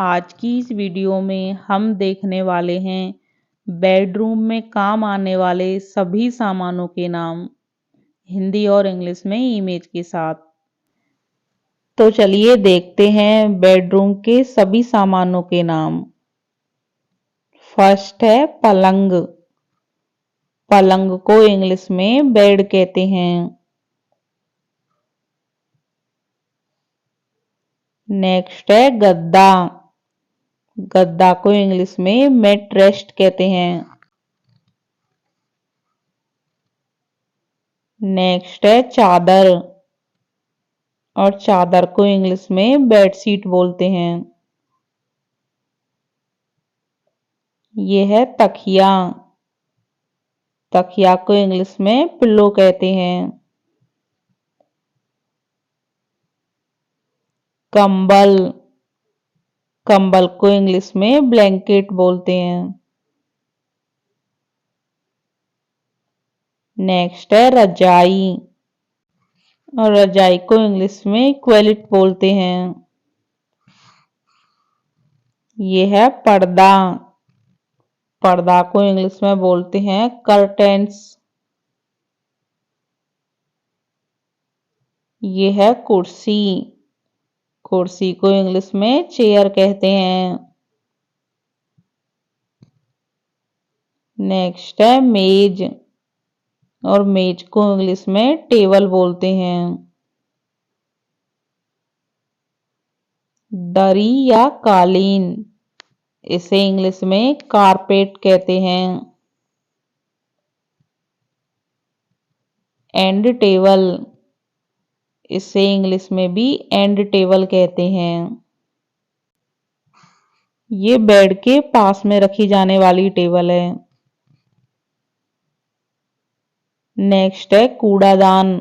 आज की इस वीडियो में हम देखने वाले हैं बेडरूम में काम आने वाले सभी सामानों के नाम हिंदी और इंग्लिश में इमेज के साथ। तो चलिए देखते हैं बेडरूम के सभी सामानों के नाम। फर्स्ट है पलंग। पलंग को इंग्लिश में बेड कहते हैं। नेक्स्ट है गद्दा। गद्दा को इंग्लिश में मैट्रेस कहते हैं। नेक्स्ट है चादर और चादर को इंग्लिश में बेडशीट बोलते हैं। ये है तकिया। तकिया को इंग्लिश में पिल्लो कहते हैं। कंबल। कंबल को इंग्लिश में ब्लैंकेट बोलते हैं। नेक्स्ट है रजाई और रजाई को इंग्लिश में क्वेलिट बोलते हैं। ये है पर्दा। पर्दा को इंग्लिश में बोलते हैं कर्टेन्स। ये है कुर्सी। कुर्सी को इंग्लिश में चेयर कहते हैं। नेक्स्ट है मेज और मेज को इंग्लिश में टेबल बोलते हैं। दरी या कालीन, इसे इंग्लिश में कारपेट कहते हैं। एंड टेबल, इसे इंग्लिश में भी एंड टेबल कहते हैं। ये बेड के पास में रखी जाने वाली टेबल है। नेक्स्ट है कूड़ादान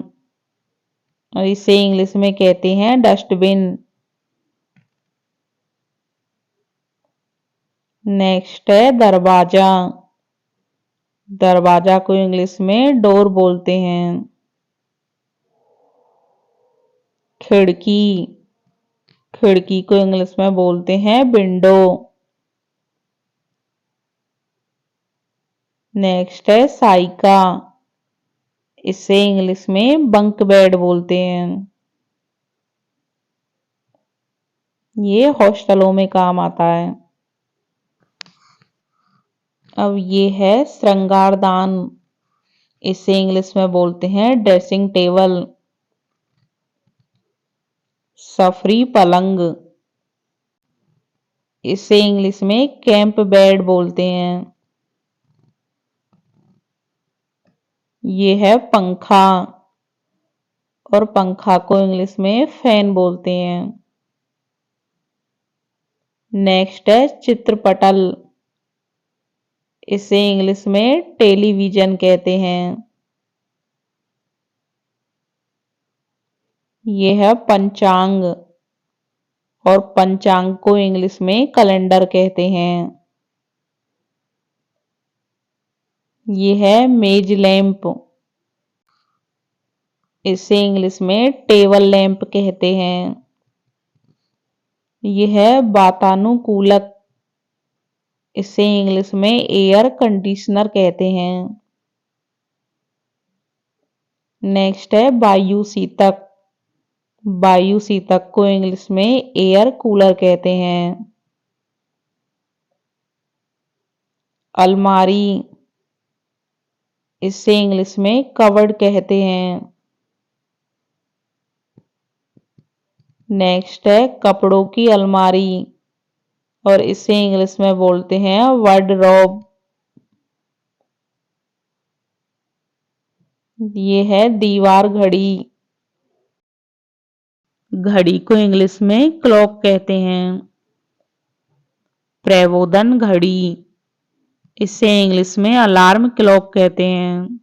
और इसे इंग्लिश में कहते हैं डस्टबिन। नेक्स्ट है दरवाजा। दरवाजा को इंग्लिश में डोर बोलते हैं। खिड़की, खिड़की को इंग्लिश में बोलते हैं विंडो। नेक्स्ट है साइका, इसे इंग्लिश में बंक बेड बोलते हैं। ये हॉस्टलों में काम आता है। अब ये है श्रृंगारदान, इसे इंग्लिश में बोलते हैं ड्रेसिंग टेबल। सफरी पलंग, इसे इंग्लिश में कैंप बेड बोलते हैं। ये है पंखा और पंखा को इंग्लिश में फैन बोलते हैं। नेक्स्ट है चित्रपटल, इसे इंग्लिश में टेलीविजन कहते हैं। ये है पंचांग और पंचांग को इंग्लिश में कैलेंडर कहते हैं। ये है मेज लैंप, इसे इंग्लिश में टेबल लैंप कहते हैं। ये है वातानुकूलक, इसे इंग्लिश में एयर कंडीशनर कहते हैं। नेक्स्ट है वायु शीतक। वायु शीतक को इंग्लिश में एयर कूलर कहते हैं। अलमारी, इसे इंग्लिश में कबर्ड कहते हैं। नेक्स्ट है कपड़ों की अलमारी और इसे इंग्लिश में बोलते हैं वार्डरोब। ये है दीवार घड़ी। घड़ी को इंग्लिश में क्लॉक कहते हैं। प्रबोधन घड़ी, इसे इंग्लिश में अलार्म क्लॉक कहते हैं।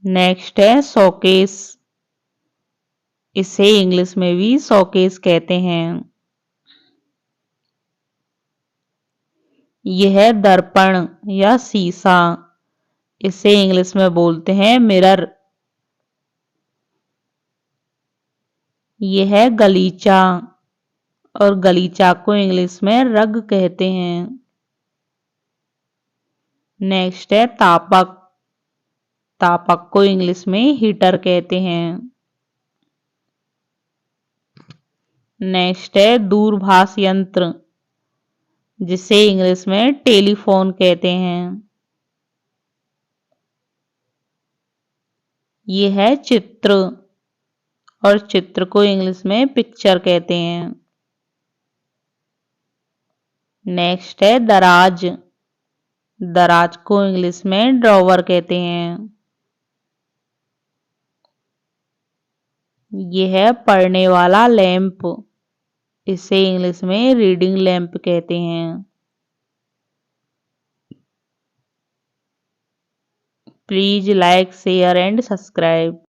नेक्स्ट है शोकेस, इसे इंग्लिश में भी शोकेस कहते हैं। यह है दर्पण या शीशा, इसे इंग्लिश में बोलते हैं मिरर। यह है गलीचा और गलीचा को इंग्लिश में रग कहते हैं। नेक्स्ट है तापक। तापक को इंग्लिश में हीटर कहते हैं। नेक्स्ट है दूरभाष यंत्र, जिसे इंग्लिश में टेलीफोन कहते हैं। ये है चित्र, और चित्र को इंग्लिश में पिक्चर कहते हैं। नेक्स्ट है दराज। दराज को इंग्लिश में ड्रॉवर कहते हैं। ये है पढ़ने वाला लैंप, इसे इंग्लिश में रीडिंग लैंप कहते हैं। Please like, share and subscribe.